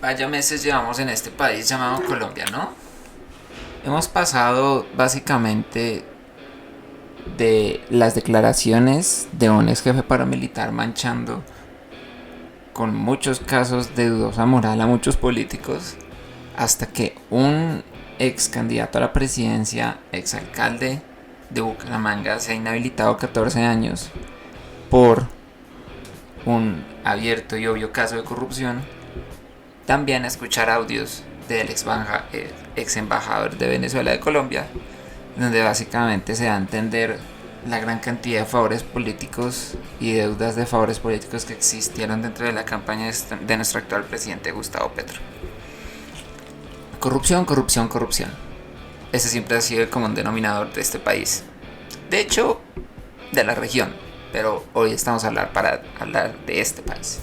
Vaya meses llevamos en este país llamado Colombia, ¿no? Hemos pasado básicamente de las declaraciones de un ex jefe paramilitar manchando con muchos casos de dudosa moral a muchos políticos, hasta que un ex candidato a la presidencia, ex alcalde de Bucaramanga, se ha inhabilitado 14 años por un abierto y obvio caso de corrupción. También escuchar audios del ex embajador de Venezuela de Colombia, donde básicamente se da a entender la gran cantidad de favores políticos y deudas de favores políticos que existieron dentro de la campaña de nuestro actual presidente Gustavo Petro. Corrupción, corrupción, corrupción. Ese siempre ha sido el común denominador de este país. De hecho, de la región. Pero hoy estamos a hablar para hablar de este país.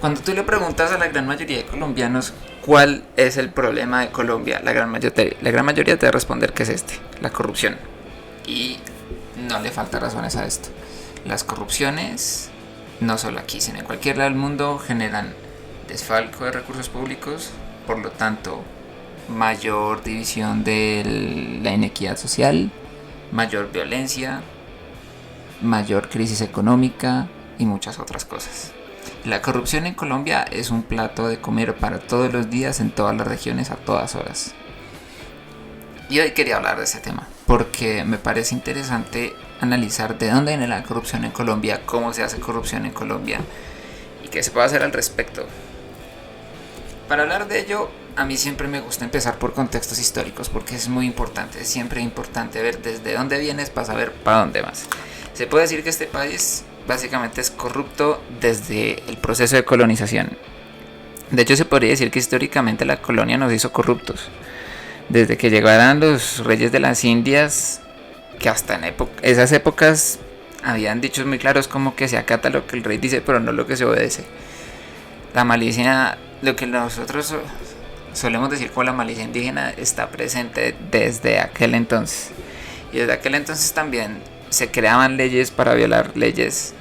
Cuando tú le preguntas a la gran mayoría de colombianos cuál es el problema de Colombia, la gran mayoría te va a responder que es la corrupción. Y no le falta razones a esto. Las corrupciones, no solo aquí, sino en cualquier lado del mundo, generan desfalco de recursos públicos, por lo tanto, mayor división de la inequidad social, mayor violencia, mayor crisis económica y muchas otras cosas. La corrupción en Colombia es un plato de comer para todos los días en todas las regiones a todas horas. Y hoy quería hablar de ese tema porque me parece interesante analizar de dónde viene la corrupción en Colombia, cómo se hace corrupción en Colombia y qué se puede hacer al respecto. Para hablar de ello, a mí siempre me gusta empezar por contextos históricos porque es muy importante, es siempre importante ver desde dónde vienes para saber para dónde vas. Se puede decir que este país básicamente es corrupto desde el proceso de colonización. De hecho, se podría decir que históricamente la colonia nos hizo corruptos. Desde que llegaran los reyes de las Indias, que hasta en esas épocas habían dichos muy claros como que se acata lo que el rey dice, pero no lo que se obedece. La malicia, lo que nosotros solemos decir como la malicia indígena, está presente desde aquel entonces. Y desde aquel entonces también se creaban leyes para violar leyes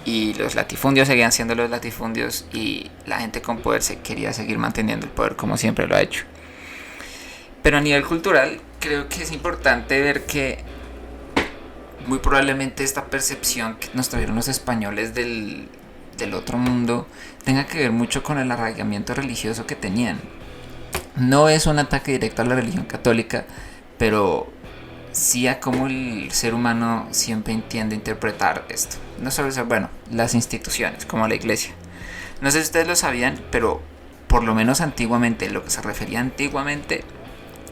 y los latifundios seguían siendo los latifundios y la gente con poder se quería seguir manteniendo el poder como siempre lo ha hecho. Pero a nivel cultural creo que es importante ver que muy probablemente esta percepción que nos trajeron los españoles del otro mundo tenga que ver mucho con el arraigamiento religioso que tenían. No es un ataque directo a la religión católica, pero sí a cómo el ser humano siempre entiende interpretar esto. No solo eso, bueno, las instituciones, como la iglesia. No sé si ustedes lo sabían, pero por lo menos antiguamente, lo que se refería antiguamente,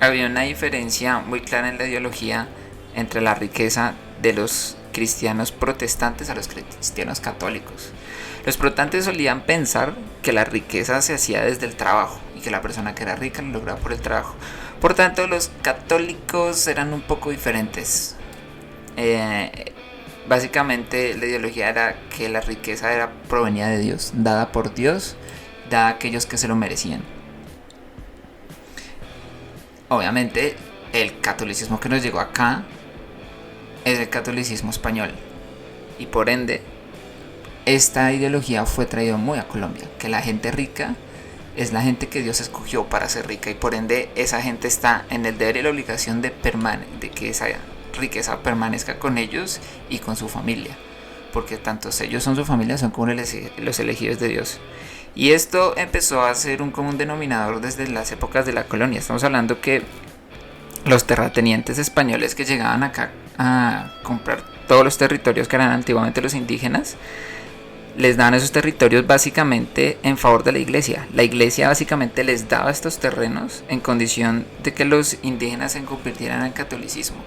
había una diferencia muy clara en la ideología entre la riqueza de los cristianos protestantes a los cristianos católicos. Los protestantes solían pensar que la riqueza se hacía desde el trabajo y que la persona que era rica lo lograba por el trabajo. Por tanto, los católicos eran un poco diferentes. Básicamente, la ideología era que la riqueza provenía de Dios, dada por Dios, dada a aquellos que se lo merecían. Obviamente, el catolicismo que nos llegó acá es el catolicismo español. Y por ende, esta ideología fue traída muy a Colombia, que la gente rica es la gente que Dios escogió para ser rica y por ende esa gente está en el deber y la obligación de que esa riqueza permanezca con ellos y con su familia, porque tanto ellos son su familia son como los elegidos de Dios. Y esto empezó a ser un común denominador desde las épocas de la colonia. Estamos hablando que los terratenientes españoles que llegaban acá a comprar todos los territorios que eran antiguamente los indígenas, les daban esos territorios básicamente en favor de la iglesia. La iglesia básicamente les daba estos terrenos en condición de que los indígenas se convirtieran al catolicismo.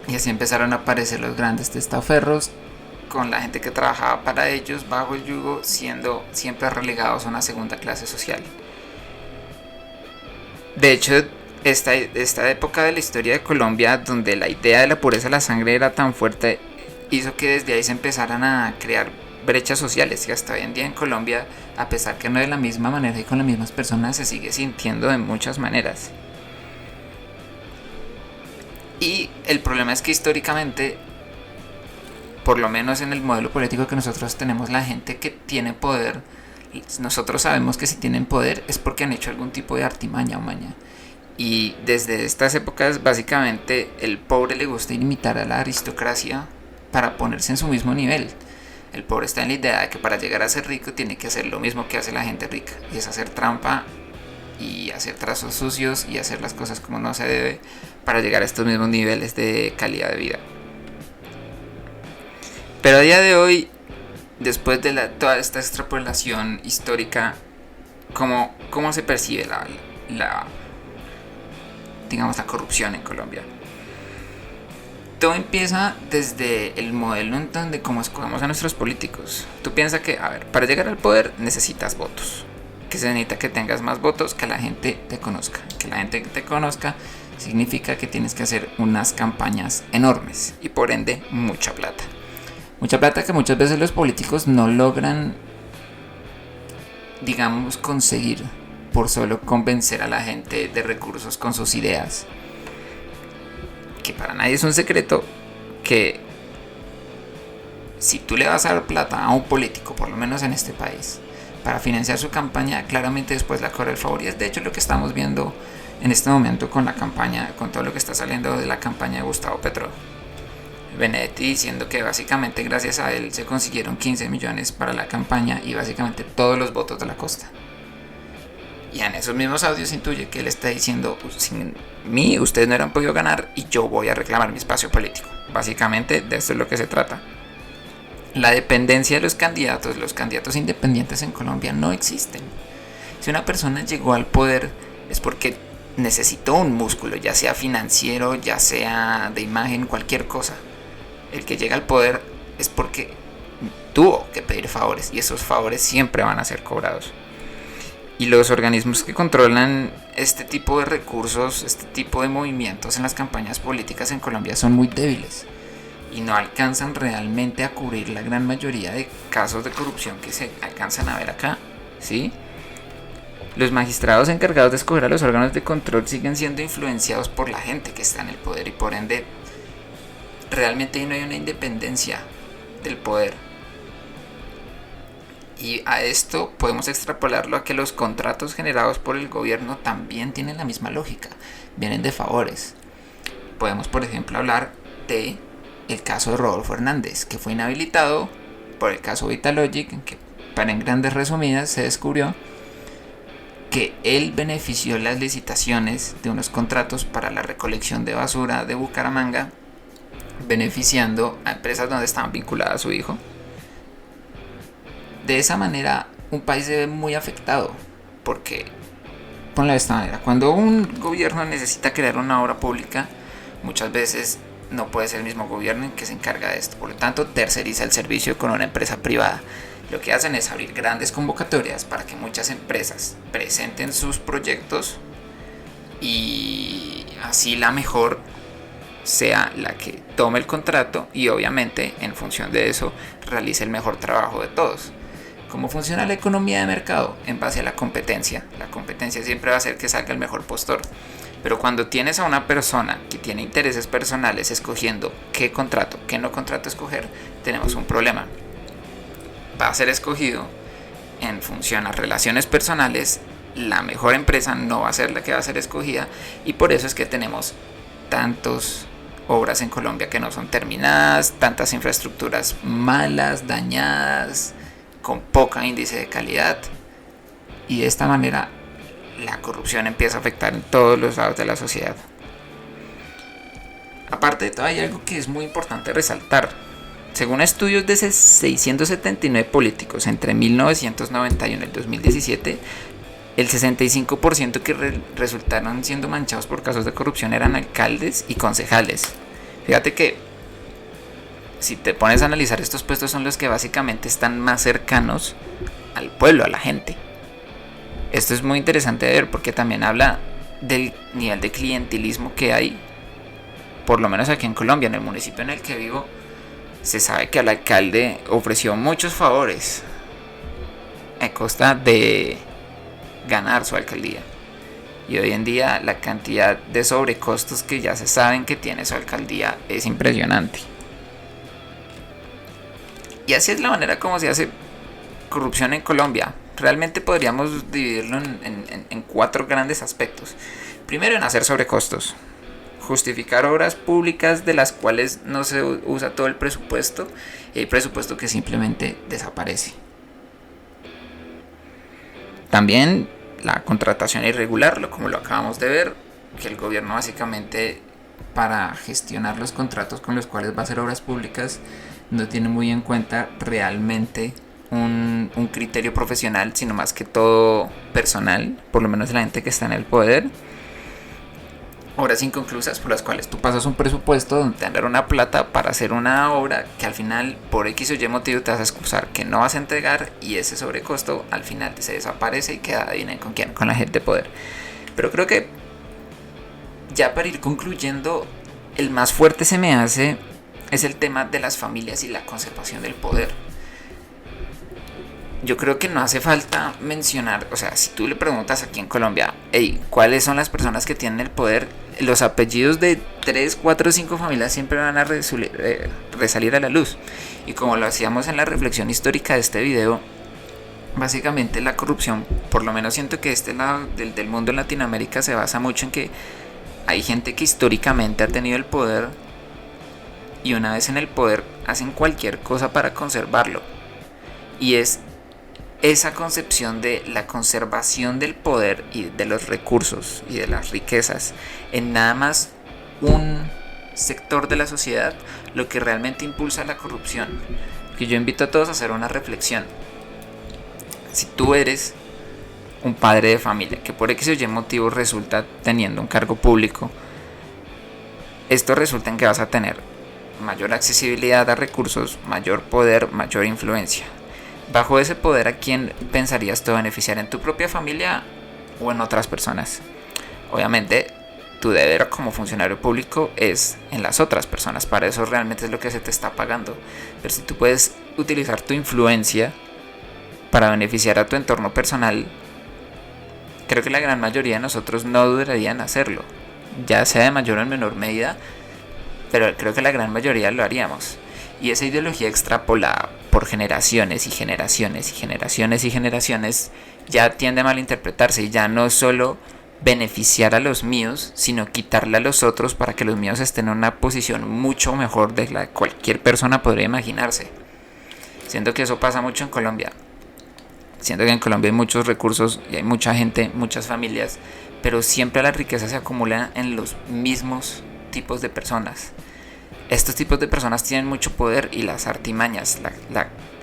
Y así empezaron a aparecer los grandes testaferros, con la gente que trabajaba para ellos bajo el yugo, siendo siempre relegados a una segunda clase social. De hecho, esta época de la historia de Colombia, donde la idea de la pureza de la sangre era tan fuerte, hizo que desde ahí se empezaran a crear brechas sociales y hasta hoy en día en Colombia, a pesar que no de la misma manera y con las mismas personas, se sigue sintiendo de muchas maneras. Y el problema es que históricamente, por lo menos en el modelo político que nosotros tenemos, la gente que tiene poder nosotros sabemos que si tienen poder es porque han hecho algún tipo de artimaña o maña. Y desde estas épocas básicamente el pobre le gusta imitar a la aristocracia para ponerse en su mismo nivel. El pobre está en la idea de que para llegar a ser rico tiene que hacer lo mismo que hace la gente rica, y es hacer trampa y hacer trazos sucios y hacer las cosas como no se debe para llegar a estos mismos niveles de calidad de vida. Pero a día de hoy, después de toda esta extrapolación histórica, ¿cómo se percibe digamos, la corrupción en Colombia? Todo empieza desde el modelo en donde cómo escogemos a nuestros políticos. Tú piensas que, a ver, para llegar al poder necesitas votos. Que se necesita que tengas más votos, que la gente te conozca. Que la gente te conozca significa que tienes que hacer unas campañas enormes y por ende mucha plata. Mucha plata que muchas veces los políticos no logran, digamos, conseguir por solo convencer a la gente de recursos con sus ideas. Que para nadie es un secreto que si tú le vas a dar plata a un político, por lo menos en este país, para financiar su campaña, claramente después la cobra el favor. Y es de hecho lo que estamos viendo en este momento con la campaña, con todo lo que está saliendo de la campaña de Gustavo Petro. Benedetti diciendo que básicamente gracias a él se consiguieron 15 millones para la campaña y básicamente todos los votos de la costa. Y en esos mismos audios intuye que él está diciendo, sin mí ustedes no hubieran podido ganar y yo voy a reclamar mi espacio político. Básicamente de esto es lo que se trata. La dependencia de los candidatos independientes en Colombia no existen. Si una persona llegó al poder es porque necesitó un músculo, ya sea financiero, ya sea de imagen, cualquier cosa. El que llega al poder es porque tuvo que pedir favores y esos favores siempre van a ser cobrados. Y los organismos que controlan este tipo de recursos, este tipo de movimientos en las campañas políticas en Colombia son muy débiles y no alcanzan realmente a cubrir la gran mayoría de casos de corrupción que se alcanzan a ver acá, ¿sí? Los magistrados encargados de escoger a los órganos de control siguen siendo influenciados por la gente que está en el poder y por ende realmente no hay una independencia del poder. Y a esto podemos extrapolarlo a que los contratos generados por el gobierno también tienen la misma lógica, vienen de favores. Podemos, por ejemplo, hablar de el caso de Rodolfo Hernández, que fue inhabilitado por el caso Vitalogic, que para en grandes resumidas se descubrió que él benefició las licitaciones de unos contratos para la recolección de basura de Bucaramanga, beneficiando a empresas donde estaban vinculadas a su hijo. De esa manera un país se ve muy afectado, porque, ponle de esta manera, cuando un gobierno necesita crear una obra pública, muchas veces no puede ser el mismo gobierno el que se encarga de esto, por lo tanto terceriza el servicio con una empresa privada. Lo que hacen es abrir grandes convocatorias para que muchas empresas presenten sus proyectos y así la mejor sea la que tome el contrato y obviamente en función de eso realice el mejor trabajo de todos. ¿Cómo funciona la economía de mercado? En base a la competencia. La competencia siempre va a hacer que salga el mejor postor. Pero cuando tienes a una persona que tiene intereses personales escogiendo qué contrato, qué no contrato escoger, tenemos un problema. Va a ser escogido en función a relaciones personales, la mejor empresa no va a ser la que va a ser escogida y por eso es que tenemos tantas obras en Colombia que no son terminadas, tantas infraestructuras malas, dañadas, con poca índice de calidad y de esta manera la corrupción empieza a afectar en todos los lados de la sociedad. Aparte de todo hay algo que es muy importante resaltar. Según estudios de 679 políticos entre 1991 y el 2017, el 65% que resultaron siendo manchados por casos de corrupción eran alcaldes y concejales. Fíjate que si te pones a analizar, estos puestos son los que básicamente están más cercanos al pueblo, a la gente. Esto es muy interesante de ver porque también habla del nivel de clientelismo que hay, por lo menos aquí en Colombia, en el municipio en el que vivo. Se sabe que al alcalde ofreció muchos favores a costa de ganar su alcaldía. Y hoy en día la cantidad de sobrecostos que ya se saben que tiene su alcaldía es impresionante. Y así es la manera como se hace corrupción en Colombia. Realmente podríamos dividirlo en cuatro grandes aspectos. Primero, en hacer sobrecostos. Justificar obras públicas de las cuales no se usa todo el presupuesto y hay presupuesto que simplemente desaparece. También la contratación irregular, como lo acabamos de ver, que el gobierno básicamente para gestionar los contratos con los cuales va a hacer obras públicas no tiene muy en cuenta realmente un criterio profesional, sino más que todo personal, por lo menos la gente que está en el poder. Obras inconclusas por las cuales tú pasas un presupuesto donde te dan una plata para hacer una obra que al final por X o Y motivo te vas a excusar que no vas a entregar y ese sobrecosto al final se desaparece y queda, adivinen con quién, con la gente de poder. Pero creo que ya para ir concluyendo, el más fuerte se me hace es el tema de las familias y la conservación del poder. Yo creo que no hace falta mencionar, o sea, si tú le preguntas aquí en Colombia, hey, ¿cuáles son las personas que tienen el poder? Los apellidos de 3, 4, 5 familias siempre van a resalir a la luz. Y como lo hacíamos en la reflexión histórica de este video, básicamente la corrupción, por lo menos siento que este lado del mundo en Latinoamérica se basa mucho en que hay gente que históricamente ha tenido el poder y una vez en el poder hacen cualquier cosa para conservarlo. Y es esa concepción de la conservación del poder y de los recursos y de las riquezas en nada más un sector de la sociedad lo que realmente impulsa la corrupción. Que yo invito a todos a hacer una reflexión. Si tú eres un padre de familia que por X o Y motivo resulta teniendo un cargo público, esto resulta en que vas a tener mayor accesibilidad a recursos, mayor poder, mayor influencia. Bajo ese poder, ¿a quién pensarías tú beneficiar? ¿En tu propia familia o en otras personas? Obviamente, tu deber como funcionario público es en las otras personas. Para eso realmente es lo que se te está pagando. Pero si tú puedes utilizar tu influencia para beneficiar a tu entorno personal, creo que la gran mayoría de nosotros no dudarían en hacerlo. Ya sea de mayor o menor medida, pero creo que la gran mayoría lo haríamos. Y esa ideología extrapolada por generaciones y generaciones y generaciones y generaciones ya tiende a malinterpretarse y ya no solo beneficiar a los míos, sino quitarle a los otros para que los míos estén en una posición mucho mejor de la que cualquier persona podría imaginarse. Siento que eso pasa mucho en Colombia. Siento que en Colombia hay muchos recursos y hay mucha gente, muchas familias, pero siempre la riqueza se acumula en los mismos tipos de personas. Estos tipos de personas tienen mucho poder y las artimañas,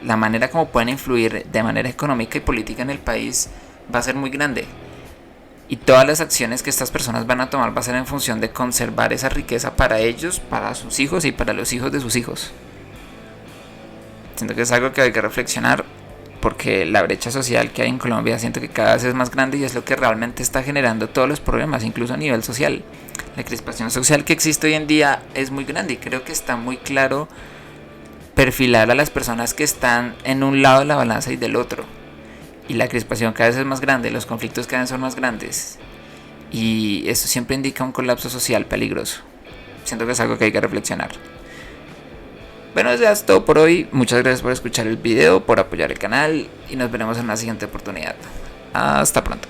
la manera como pueden influir de manera económica y política en el país va a ser muy grande. Y todas las acciones que estas personas van a tomar va a ser en función de conservar esa riqueza para ellos, para sus hijos y para los hijos de sus hijos. Siento que es algo que hay que reflexionar porque la brecha social que hay en Colombia siento que cada vez es más grande y es lo que realmente está generando todos los problemas, incluso a nivel social. La crispación social que existe hoy en día es muy grande y creo que está muy claro perfilar a las personas que están en un lado de la balanza y del otro. Y la crispación cada vez es más grande, los conflictos cada vez son más grandes. Y esto siempre indica un colapso social peligroso. Siento que es algo que hay que reflexionar. Bueno, eso es todo por hoy. Muchas gracias por escuchar el video, por apoyar el canal y nos veremos en una siguiente oportunidad. Hasta pronto.